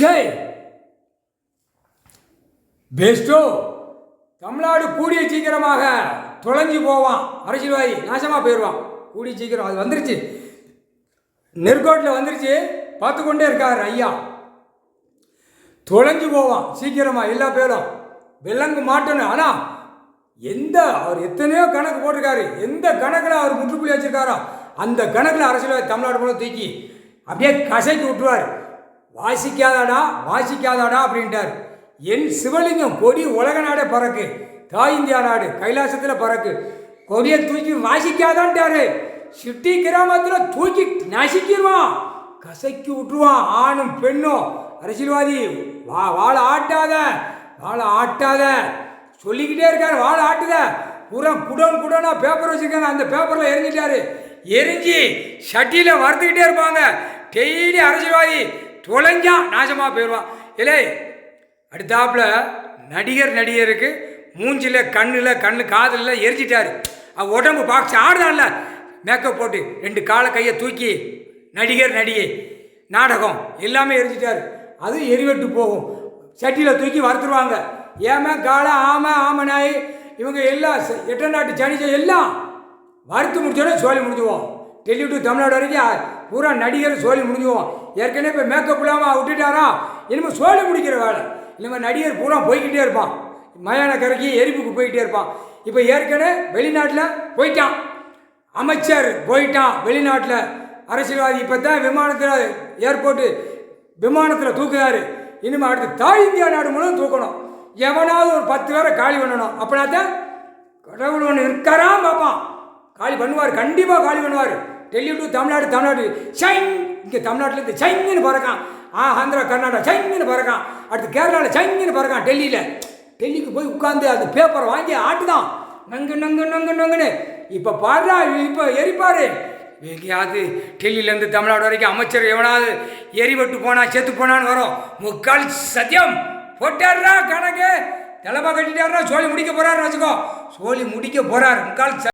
ஷே பெஸ்டோ தமிழ்நாடு கூடிய சீக்கிரமாக தொலைஞ்சு போவான், அரசியல்வாதி நாசமாக போயிடுவான். கூடிய சீக்கிரம் அது வந்துருச்சு, நெற்கோட்டில் வந்துருச்சு, பார்த்து கொண்டே இருக்கார் ஐயா. தொலைஞ்சு போவான் சீக்கிரமாக, எல்லா பேரும் விலங்கு மாட்டணும். ஆனால் அவர் எத்தனையோ கணக்கு போட்டிருக்காரு, எந்த கணக்கில் அவர் முற்றுப்புள்ளி வச்சிருக்காரோ அந்த கணக்கில் அரசியல்வாதி தமிழ்நாடு மூலம் தூக்கி அப்படியே கசைக்கு விட்டுருவார். வாசிக்காதாடா அப்படின்ட்டார். என் சிவலிங்கம் கொடி உலக நாடே பறக்கு, தாய் இந்தியா நாடு கைலாசத்தில் பறக்கு, கொடியை தூக்கி வாசிக்காதான்ட்டாரு. சிட்டி கிராமத்தில் தூக்கி நசுக்கிடுவான், கசைக்கு விட்டுருவான். ஆணும் பெண்ணும் அரசியல்வாதி வாழை ஆட்டாத சொல்லிக்கிட்டே இருக்காரு. வாழை ஆட்டுத பூரா குடோனா பேப்பர் வச்சுருக்காங்க, அந்த பேப்பரில் எரிஞ்சிட்டாரு. எரிஞ்சு சட்டியில் வறுத்துக்கிட்டே இருப்பாங்க. டெய்லி அரசியல்வாதி தொலைஞ்சா நாசமாக போயிடுவான். இல்லை அடுத்தாப்புல நடிகருக்கு மூஞ்சில் கண்ணு காதில் எரிச்சிட்டாரு. உடம்பு பாக்ஸ் ஆடுதான்ல, மேக்கப் போட்டு 2 காலை கையை தூக்கி நடிகை நாடகம் எல்லாமே எரிச்சிட்டாரு. அது எரிவெட்டு போகும், சட்டியில் தூக்கி வறுத்துருவாங்க. ஏமா காலை ஆமனாய் இவங்க எல்லாம் 8 நாட்டு சனிச்ச எல்லாம் வறுத்து முடிச்சோடனே சோழி முடிஞ்சுவோம். டெல்லி டு தமிழ்நாடு வரைக்கும் பூரா நடிகர் சோழி முடிஞ்சுவோம். ஏற்கனவே இப்போ மேக்கப் இல்லாமல் விட்டுட்டாரா, இனிமேல் சோழி முடிக்கிற வேலை. இனிமேல் நடிகர் பூரா போய்கிட்டே இருப்பான், மயான கரைக்கு எரிப்புக்கு போய்கிட்டே இருப்பான். இப்போ ஏற்கனவே வெளிநாட்டில் போயிட்டான், அமைச்சர் போயிட்டான் வெளிநாட்டில். அரசியல்வாதி இப்போ தான் ஏர்போர்ட்டு விமானத்தில் தூக்குறாரு. இனிமேல் அடுத்து தாய் இந்தியா நாடு மூலம் தூக்கணும். எவனாவது ஒரு 10 பேரை காலி பண்ணணும். அப்படின்னாத்தான் கடவுள் ஒன்று இருக்காராம் பார்ப்பான். காலி பண்ணுவார், கண்டிப்பாக காலி பண்ணுவார். டெல்லி டு தமிழ்நாடு சைன், இங்கே தமிழ்நாட்டிலேருந்து சைன்னு பறக்கான். ஆந்திரா கர்நாடகா சைன்னு பறக்கான். அடுத்து கேரளாவில் சைன்னு பறக்கான். டெல்லிக்கு போய் உட்காந்து அந்த பேப்பரை வாங்கி ஆட்டுதான் நங்குன்னு. இப்போ பாடுறா, இப்போ எரிப்பார். எங்கேயாவது டெல்லியிலேருந்து தமிழ்நாடு வரைக்கும் அமைச்சர் எவனாவது எரிவட்டு செத்து போனான்னு வரும். முக்கால் சத்தியம் போட்டார்ரா கணக்கு, தலைப்பா கட்டிட்டாருன்னா சோழி முடிக்க போகிறாருன்னு வச்சுக்கோ. சோழி முடிக்க போகிறார் முக்கால்